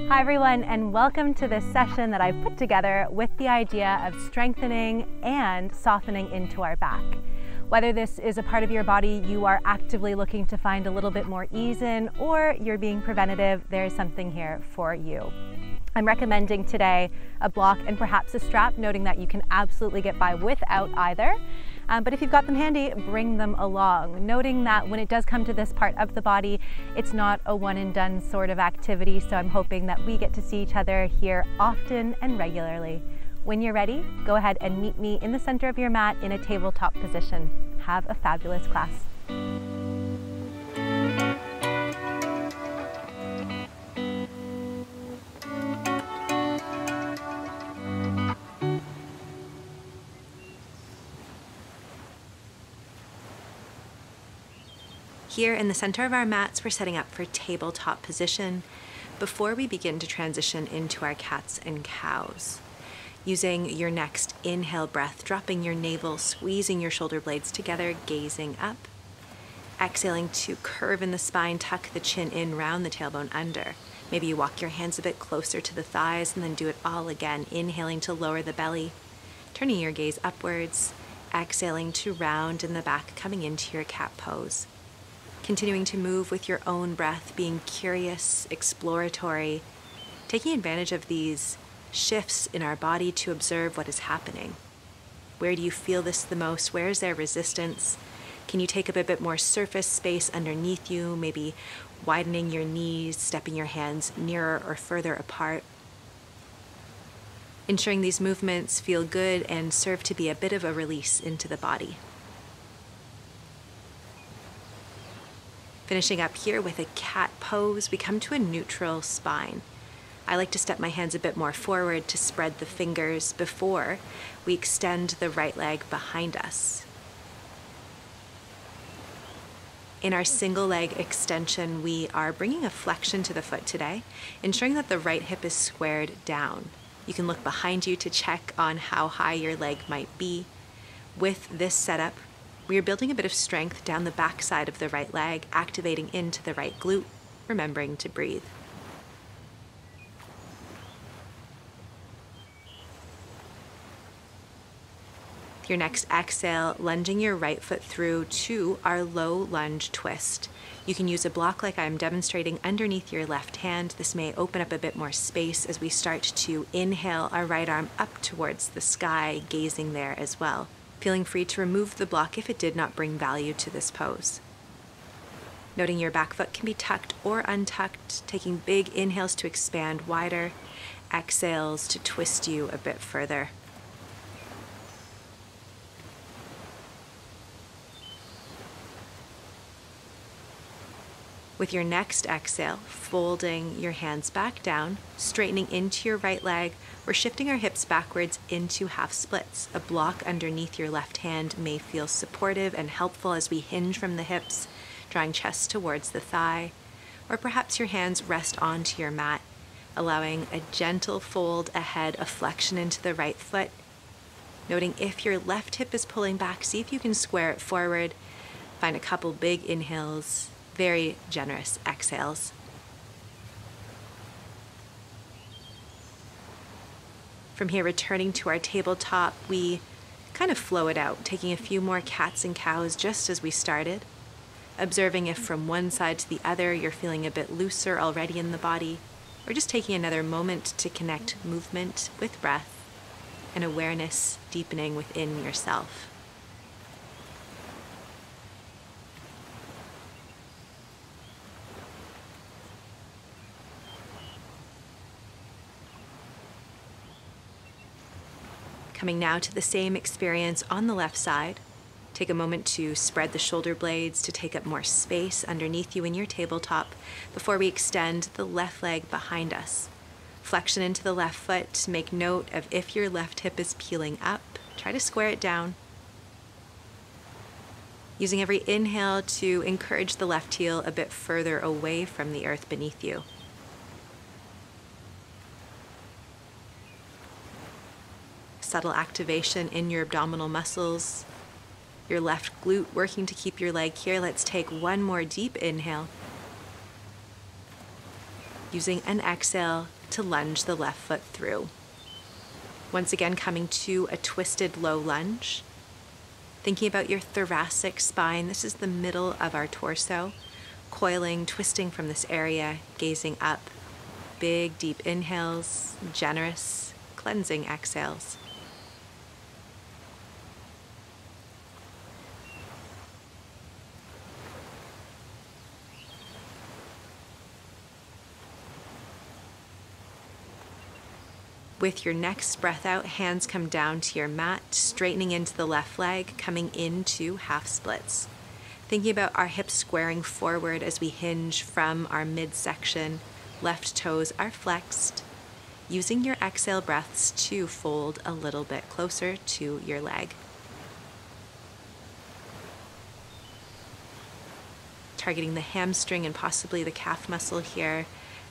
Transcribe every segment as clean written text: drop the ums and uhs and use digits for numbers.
Hi everyone, and welcome to this session that I've put together with the idea of strengthening and softening into our back. Whether this is a part of your body you are actively looking to find a little bit more ease in, or you're being preventative, there's something here for you. I'm recommending today a block and perhaps a strap, noting that you can absolutely get by without either. But if you've got them handy, bring them along, noting that when it does come to this part of the body, it's not a one and done sort of activity, so I'm hoping that we get to see each other here often and regularly. When you're ready, go ahead and meet me in the center of your mat in a tabletop position. Have a fabulous class. Here in the center of our mats, we're setting up for tabletop position before we begin to transition into our cats and cows. Using your next inhale breath, dropping your navel, squeezing your shoulder blades together, gazing up. Exhaling to curve in the spine, tuck the chin in, round the tailbone under. Maybe you walk your hands a bit closer to the thighs and then do it all again. Inhaling to lower the belly, turning your gaze upwards. Exhaling to round in the back, coming into your cat pose. Continuing to move with your own breath, being curious, exploratory, taking advantage of these shifts in our body to observe what is happening. Where do you feel this the most? Where is there resistance? Can you take up a bit more surface space underneath you, maybe widening your knees, stepping your hands nearer or further apart? Ensuring these movements feel good and serve to be a bit of a release into the body. Finishing up here with a cat pose, we come to a neutral spine. I like to step my hands a bit more forward to spread the fingers before we extend the right leg behind us. In our single leg extension, we are bringing a flexion to the foot today, ensuring that the right hip is squared down. You can look behind you to check on how high your leg might be. With this setup, we are building a bit of strength down the back side of the right leg, activating into the right glute, remembering to breathe. With your next exhale, lunging your right foot through to our low lunge twist. You can use a block like I'm demonstrating underneath your left hand. This may open up a bit more space as we start to inhale our right arm up towards the sky, gazing there as well. Feeling free to remove the block if it did not bring value to this pose. Noting your back foot can be tucked or untucked, taking big inhales to expand wider, exhales to twist you a bit further. With your next exhale, folding your hands back down, straightening into your right leg, we're shifting our hips backwards into half splits. A block underneath your left hand may feel supportive and helpful as we hinge from the hips, drawing chest towards the thigh, or perhaps your hands rest onto your mat, allowing a gentle fold ahead, a flexion into the right foot. Noting if your left hip is pulling back, see if you can square it forward. Find a couple big inhales, very generous exhales. From here, returning to our tabletop, we kind of flow it out, taking a few more cats and cows just as we started, observing if from one side to the other you're feeling a bit looser already in the body, or just taking another moment to connect movement with breath and awareness deepening within yourself. Coming now to the same experience on the left side. Take a moment to spread the shoulder blades to take up more space underneath you in your tabletop before we extend the left leg behind us. Flexion into the left foot. Make note of if your left hip is peeling up. Try to square it down. Using every inhale to encourage the left heel a bit further away from the earth beneath you. Subtle activation in your abdominal muscles, your left glute working to keep your leg here. Let's take one more deep inhale. Using an exhale, to lunge the left foot through. Once again, coming to a twisted low lunge. Thinking about your thoracic spine, this is the middle of our torso. Coiling, twisting from this area, gazing up. Big, deep inhales, generous, cleansing exhales. With your next breath out, hands come down to your mat, straightening into the left leg, coming into half splits. Thinking about our hips squaring forward as we hinge from our midsection. Left toes are flexed. Using your exhale breaths to fold a little bit closer to your leg. Targeting the hamstring and possibly the calf muscle here.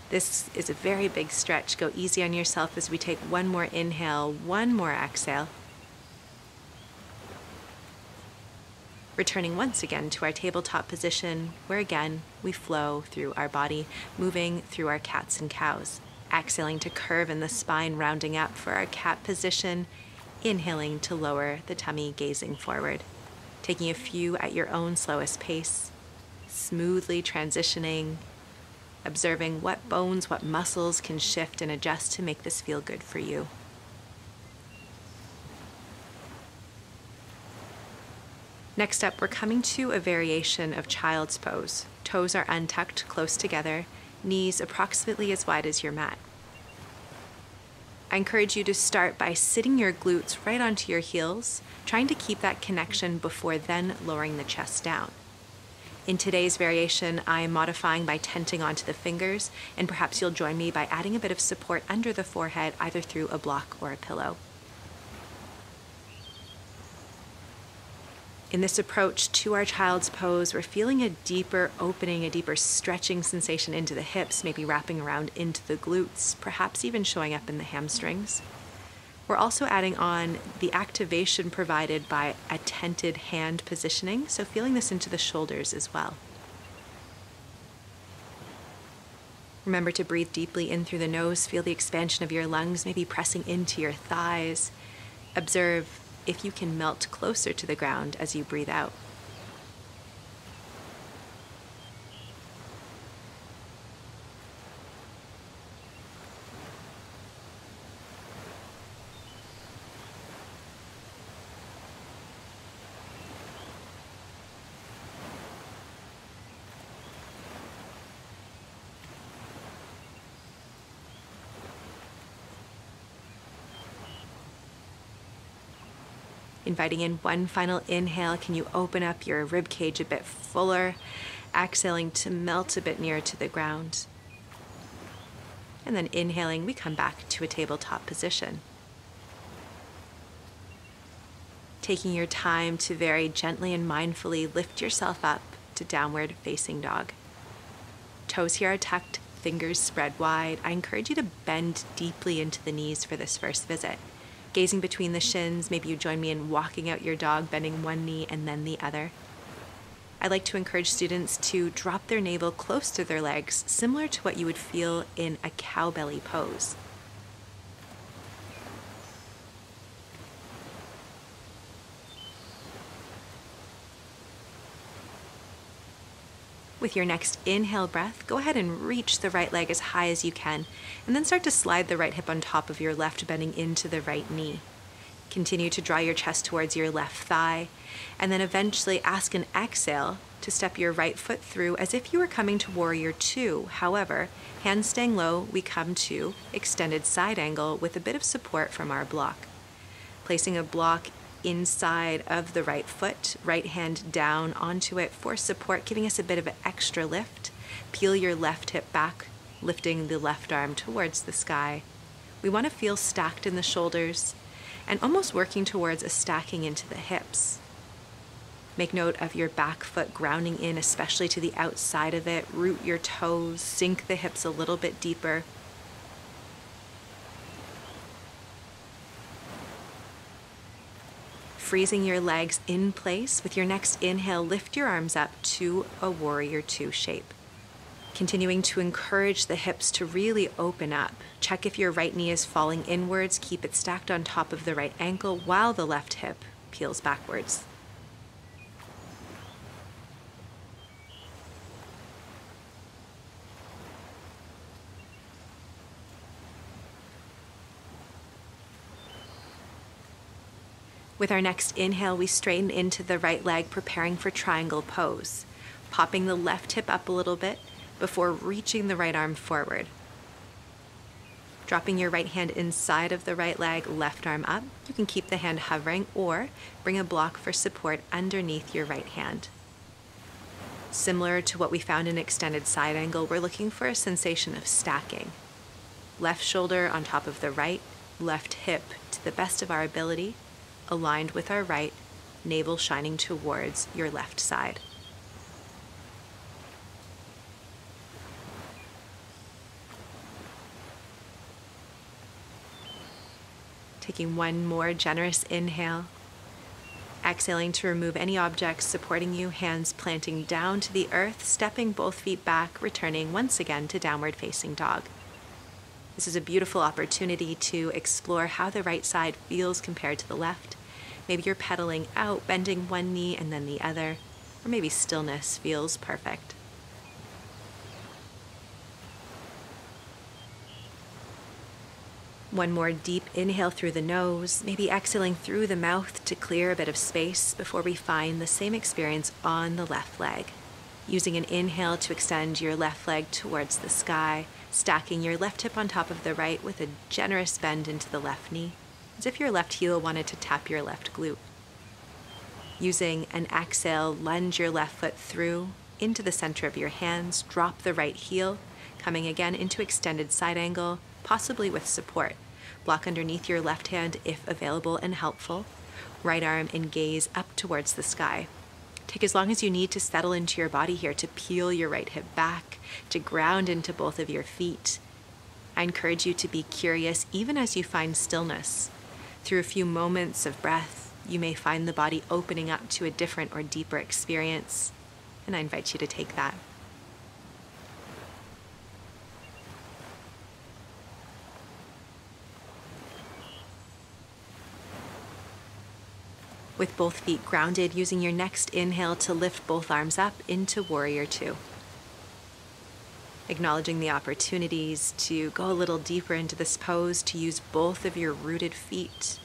This is a very big stretch. Go easy on yourself as we take one more inhale, one more exhale. Returning once again to our tabletop position, where again we flow through our body, moving through our cats and cows. Exhaling to curve in the spine, rounding up for our cat position. Inhaling to lower the tummy, gazing forward. Taking a few at your own slowest pace. Smoothly transitioning. Observing what bones, what muscles can shift and adjust to make this feel good for you. Next up, we're coming to a variation of child's pose. Toes are untucked close together, knees approximately as wide as your mat. I encourage you to start by sitting your glutes right onto your heels, trying to keep that connection before then lowering the chest down. In today's variation, I'm modifying by tenting onto the fingers, and perhaps you'll join me by adding a bit of support under the forehead, either through a block or a pillow. In this approach to our child's pose, we're feeling a deeper opening, a deeper stretching sensation into the hips, maybe wrapping around into the glutes, perhaps even showing up in the hamstrings. We're also adding on the activation provided by a tented hand positioning, so feeling this into the shoulders as well. Remember to breathe deeply in through the nose, feel the expansion of your lungs, maybe pressing into your thighs. Observe if you can melt closer to the ground as you breathe out. Inviting in one final inhale, can you open up your rib cage a bit fuller, exhaling to melt a bit nearer to the ground. And then inhaling, we come back to a tabletop position. Taking your time to very gently and mindfully lift yourself up to downward facing dog. Toes here are tucked, fingers spread wide. I encourage you to bend deeply into the knees for this first visit. Gazing between the shins, maybe you join me in walking out your dog, bending one knee and then the other. I like to encourage students to drop their navel close to their legs, similar to what you would feel in a cow belly pose. With your next inhale breath, go ahead and reach the right leg as high as you can, and then start to slide the right hip on top of your left, bending into the right knee. Continue to draw your chest towards your left thigh, and then eventually ask an exhale to step your right foot through as if you were coming to Warrior Two. However, hands staying low, we come to extended side angle with a bit of support from our block. Placing a block inside of the right foot, right hand down onto it for support, giving us a bit of an extra lift. Peel your left hip back, lifting the left arm towards the sky. We want to feel stacked in the shoulders and almost working towards a stacking into the hips. Make note of your back foot grounding in, especially to the outside of it. Root your toes, sink the hips a little bit deeper. Freezing your legs in place. With your next inhale, lift your arms up to a Warrior Two shape. Continuing to encourage the hips to really open up. Check if your right knee is falling inwards. Keep it stacked on top of the right ankle while the left hip peels backwards. With our next inhale, we straighten into the right leg, preparing for triangle pose, popping the left hip up a little bit before reaching the right arm forward. Dropping your right hand inside of the right leg, left arm up. You can keep the hand hovering or bring a block for support underneath your right hand. Similar to what we found in extended side angle, we're looking for a sensation of stacking. Left shoulder on top of the right, left hip to the best of our ability, aligned with our right, navel shining towards your left side. Taking one more generous inhale. Exhaling to remove any objects supporting you, hands planting down to the earth, stepping both feet back, returning once again to downward facing dog. This is a beautiful opportunity to explore how the right side feels compared to the left. Maybe you're pedaling out, bending one knee and then the other, or maybe stillness feels perfect. One more deep inhale through the nose, maybe exhaling through the mouth to clear a bit of space before we find the same experience on the left leg. Using an inhale to extend your left leg towards the sky, stacking your left hip on top of the right with a generous bend into the left knee, as if your left heel wanted to tap your left glute. Using an exhale, lunge your left foot through into the center of your hands, drop the right heel, coming again into extended side angle, possibly with support. Block underneath your left hand if available and helpful. Right arm and gaze up towards the sky. Take as long as you need to settle into your body here, to peel your right hip back, to ground into both of your feet. I encourage you to be curious even as you find stillness. Through a few moments of breath, you may find the body opening up to a different or deeper experience, and I invite you to take that. With both feet grounded, using your next inhale to lift both arms up into Warrior Two. Acknowledging the opportunities to go a little deeper into this pose, to use both of your rooted feet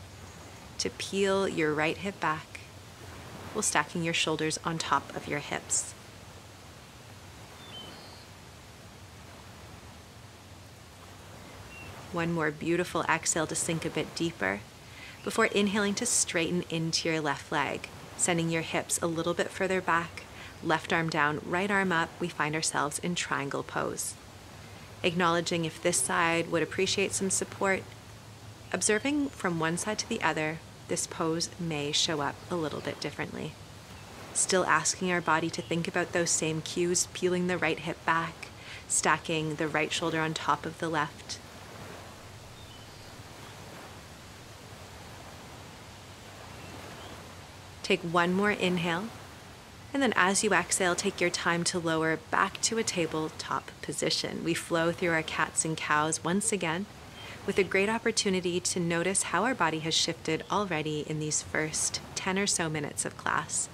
to peel your right hip back while stacking your shoulders on top of your hips. One more beautiful exhale to sink a bit deeper before inhaling to straighten into your left leg, sending your hips a little bit further back, left arm down, right arm up. We find ourselves in triangle pose. Acknowledging if this side would appreciate some support, observing from one side to the other, this pose may show up a little bit differently. Still asking our body to think about those same cues, peeling the right hip back, stacking the right shoulder on top of the left. Take one more inhale, and then as you exhale, take your time to lower back to a tabletop position. We flow through our cats and cows once again, with a great opportunity to notice how our body has shifted already in these first 10 or so minutes of class.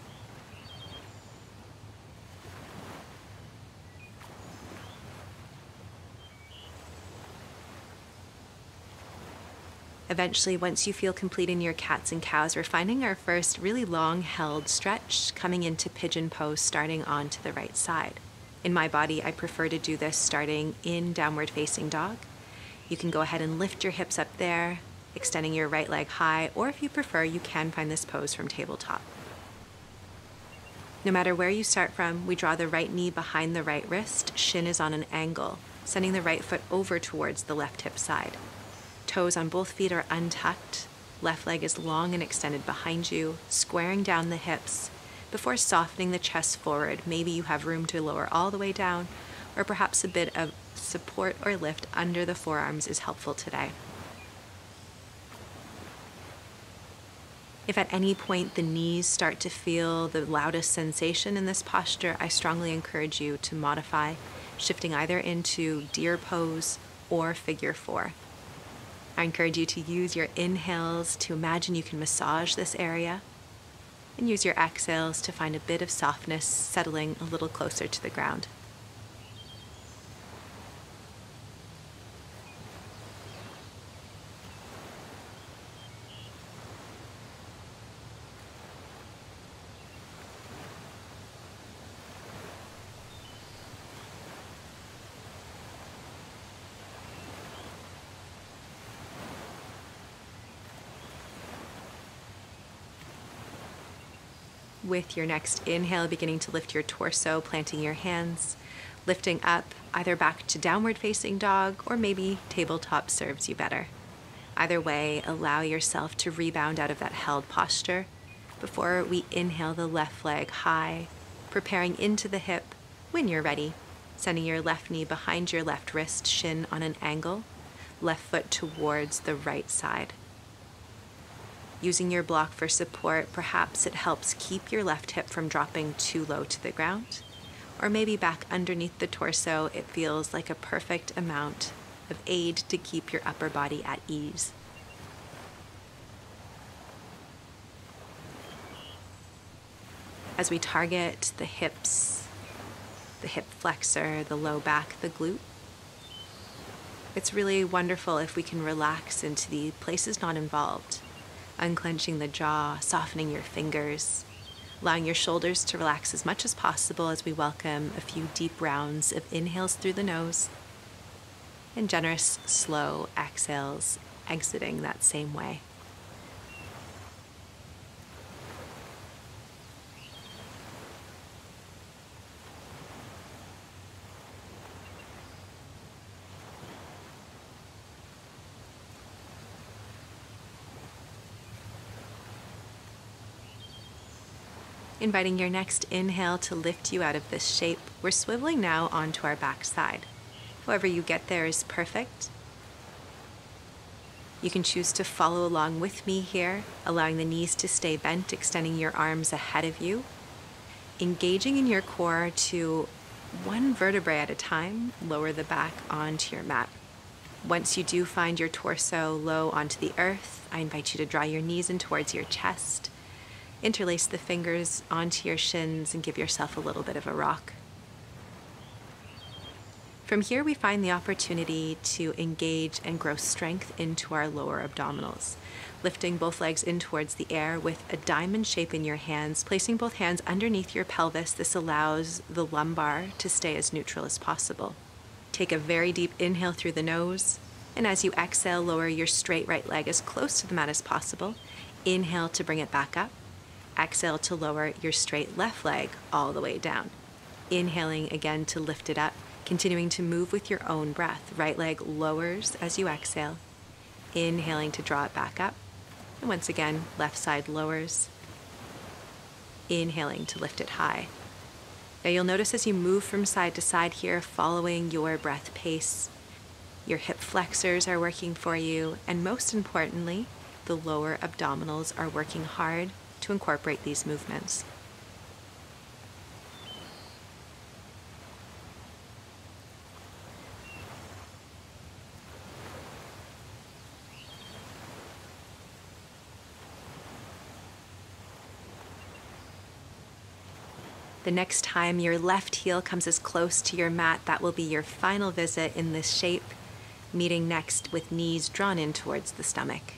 Eventually, once you feel complete in your cats and cows, we're finding our first really long held stretch, coming into Pigeon Pose, starting onto the right side. In my body, I prefer to do this starting in downward facing dog. You can go ahead and lift your hips up there, extending your right leg high, or if you prefer, you can find this pose from tabletop. No matter where you start from, we draw the right knee behind the right wrist, shin is on an angle, sending the right foot over towards the left hip side. Toes on both feet are untucked, left leg is long and extended behind you, squaring down the hips before softening the chest forward. Maybe you have room to lower all the way down, or perhaps a bit of support or lift under the forearms is helpful today. If at any point the knees start to feel the loudest sensation in this posture, I strongly encourage you to modify. shifting either into deer pose or figure four. I encourage you to use your inhales to imagine you can massage this area, and use your exhales to find a bit of softness settling a little closer to the ground. With your next inhale, beginning to lift your torso, planting your hands, lifting up either back to downward facing dog or maybe tabletop serves you better. Either way, allow yourself to rebound out of that held posture before we inhale the left leg high, preparing into the hip when you're ready, sending your left knee behind your left wrist, shin on an angle, left foot towards the right side. Using your block for support, perhaps it helps keep your left hip from dropping too low to the ground, or maybe back underneath the torso, it feels like a perfect amount of aid to keep your upper body at ease. As we target the hips, the hip flexor, the low back, the glute, it's really wonderful if we can relax into the places not involved. Unclenching the jaw, softening your fingers, allowing your shoulders to relax as much as possible as we welcome a few deep rounds of inhales through the nose and generous, slow exhales exiting that same way. Inviting your next inhale to lift you out of this shape. We're swiveling now onto our back side. However you get there is perfect. You can choose to follow along with me here, allowing the knees to stay bent, extending your arms ahead of you, engaging in your core to one vertebrae at a time, lower the back onto your mat. Once you do find your torso low onto the earth, I invite you to draw your knees in towards your chest. Interlace the fingers onto your shins and give yourself a little bit of a rock. From here, we find the opportunity to engage and grow strength into our lower abdominals, lifting both legs in towards the air with a diamond shape in your hands, placing both hands underneath your pelvis. This allows the lumbar to stay as neutral as possible. Take a very deep inhale through the nose, and as you exhale, lower your straight right leg as close to the mat as possible. Inhale to bring it back up. Exhale to lower your straight left leg all the way down. Inhaling again to lift it up, continuing to move with your own breath. Right leg lowers as you exhale. Inhaling to draw it back up. And once again, left side lowers. Inhaling to lift it high. Now you'll notice as you move from side to side here, following your breath pace, your hip flexors are working for you, and most importantly, the lower abdominals are working hard to incorporate these movements. The next time your left heel comes as close to your mat, that will be your final visit in this shape, meeting next with knees drawn in towards the stomach.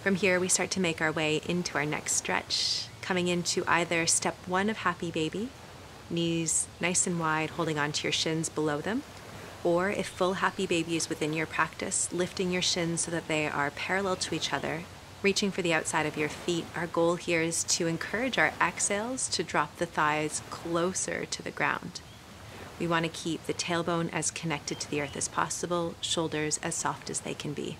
From here, we start to make our way into our next stretch, coming into either step one of Happy Baby, knees nice and wide, holding onto your shins below them, or if full Happy Baby is within your practice, lifting your shins so that they are parallel to each other, reaching for the outside of your feet. Our goal here is to encourage our exhales to drop the thighs closer to the ground. We want to keep the tailbone as connected to the earth as possible, shoulders as soft as they can be.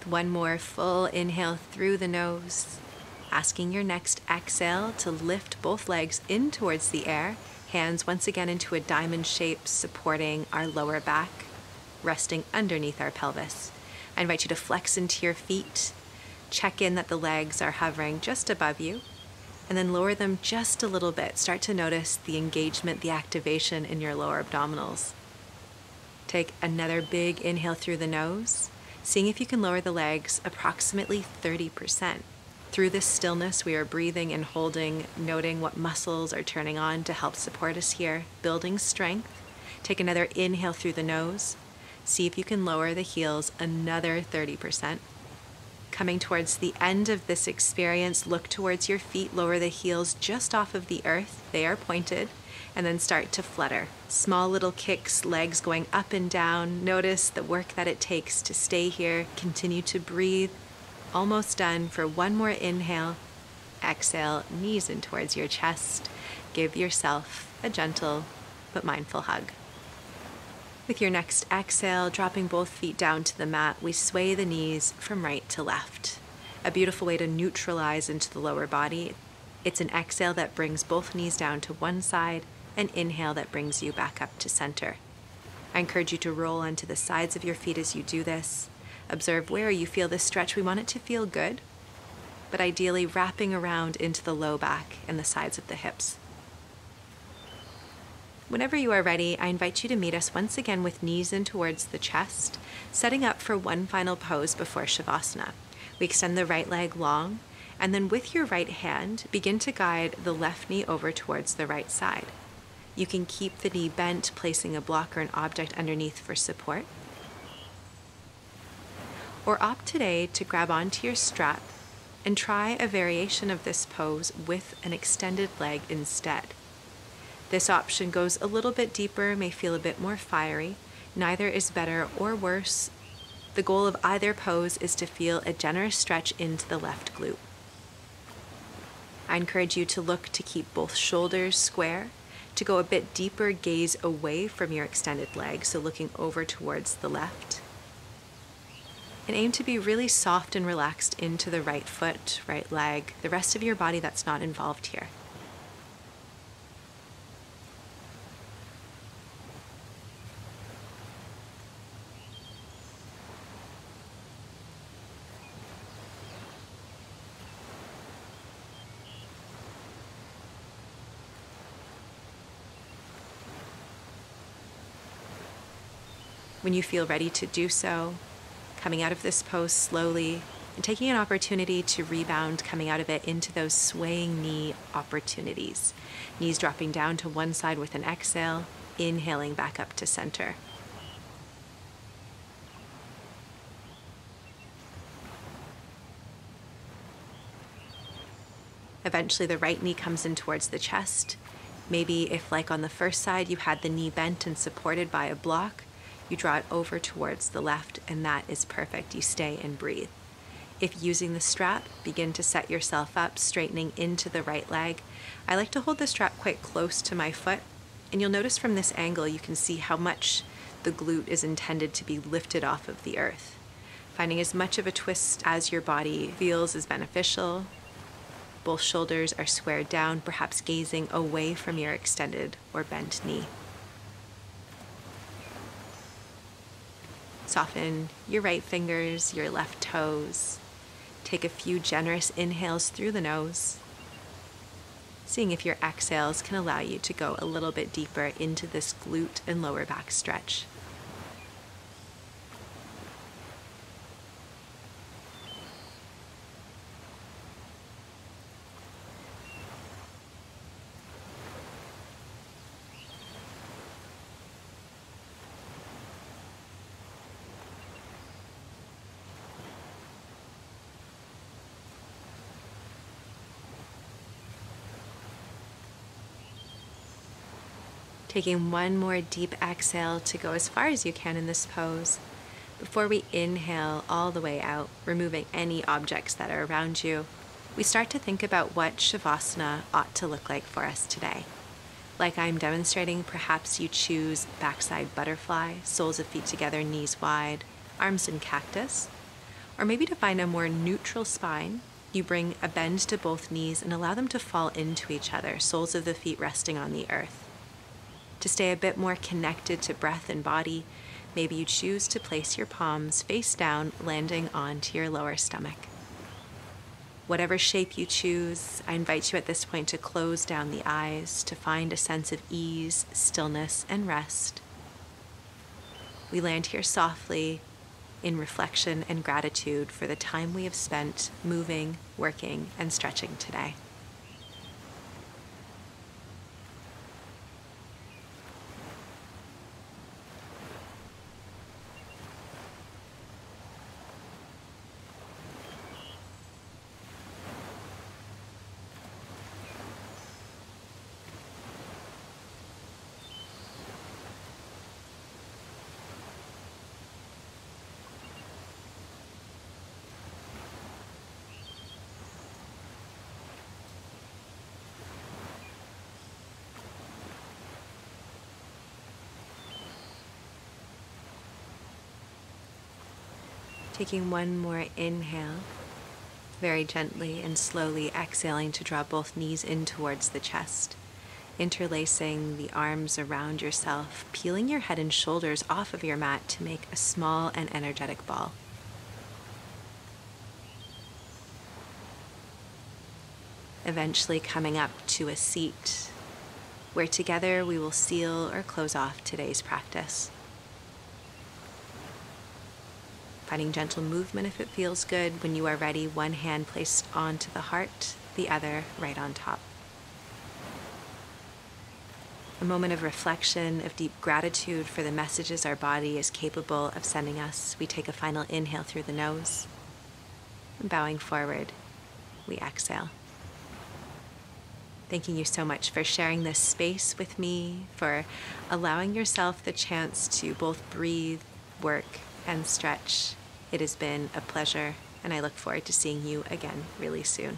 One more full inhale through the nose, asking your next exhale to lift both legs in towards the air, hands once again into a diamond shape supporting our lower back, resting underneath our pelvis. I invite you to flex into your feet, check in that the legs are hovering just above you, and then lower them just a little bit. Start to notice the engagement, the activation in your lower abdominals. Take another big inhale through the nose, seeing if you can lower the legs approximately 30%. Through this stillness, we are breathing and holding, noting what muscles are turning on to help support us here, building strength. Take another inhale through the nose. See if you can lower the heels another 30%. Coming towards the end of this experience, look towards your feet, lower the heels just off of the earth. They are pointed, and then start to flutter. Small little kicks, legs going up and down. Notice the work that it takes to stay here. Continue to breathe. Almost done. For one more inhale. Exhale, knees in towards your chest. Give yourself a gentle but mindful hug. With your next exhale, dropping both feet down to the mat, we sway the knees from right to left. A beautiful way to neutralize into the lower body. It's an exhale that brings both knees down to one side, an inhale that brings you back up to center. I encourage you to roll onto the sides of your feet as you do this. Observe where you feel this stretch. We want it to feel good, but ideally wrapping around into the low back and the sides of the hips. Whenever you are ready, I invite you to meet us once again with knees in towards the chest, setting up for one final pose before Shavasana. We extend the right leg long, and then with your right hand, begin to guide the left knee over towards the right side. You can keep the knee bent, placing a block or an object underneath for support. Or opt today to grab onto your strap and try a variation of this pose with an extended leg instead. This option goes a little bit deeper, may feel a bit more fiery. Neither is better or worse. The goal of either pose is to feel a generous stretch into the left glute. I encourage you to look to keep both shoulders square, to go a bit deeper, gaze away from your extended leg, so looking over towards the left. And aim to be really soft and relaxed into the right foot, right leg, the rest of your body that's not involved here. When you feel ready to do so, coming out of this pose slowly and taking an opportunity to rebound, coming out of it into those swaying knee opportunities. Knees dropping down to one side with an exhale, inhaling back up to center. Eventually the right knee comes in towards the chest. Maybe if, like on the first side, you had the knee bent and supported by a block, you draw it over towards the left, and that is perfect. You stay and breathe. If using the strap, begin to set yourself up, straightening into the right leg. I like to hold the strap quite close to my foot, and you'll notice from this angle you can see how much the glute is intended to be lifted off of the earth. Finding as much of a twist as your body feels is beneficial. Both shoulders are squared down, perhaps gazing away from your extended or bent knee. Soften your right fingers, your left toes. Take a few generous inhales through the nose, seeing if your exhales can allow you to go a little bit deeper into this glute and lower back stretch. Taking one more deep exhale to go as far as you can in this pose before we inhale all the way out, removing any objects that are around you. We start to think about what Shavasana ought to look like for us today. Like I'm demonstrating, perhaps you choose backside butterfly, soles of feet together, knees wide, arms in cactus, Or maybe to find a more neutral spine, you bring a bend to both knees and allow them to fall into each other, soles of the feet resting on the earth. To stay a bit more connected to breath and body, maybe you choose to place your palms face down, landing onto your lower stomach. Whatever shape you choose, I invite you at this point to close down the eyes, to find a sense of ease, stillness, and rest. We land here softly in reflection and gratitude for the time we have spent moving, working, and stretching today. Taking one more inhale, very gently and slowly exhaling to draw both knees in towards the chest, interlacing the arms around yourself, peeling your head and shoulders off of your mat to make a small and energetic ball. Eventually coming up to a seat where together we will seal or close off today's practice. Finding gentle movement if it feels good. When you are ready, one hand placed onto the heart, the other right on top. A moment of reflection, of deep gratitude for the messages our body is capable of sending us. We take a final inhale through the nose. And bowing forward, we exhale. Thanking you so much for sharing this space with me, for allowing yourself the chance to both breathe, work, and stretch. It has been a pleasure, and I look forward to seeing you again really soon.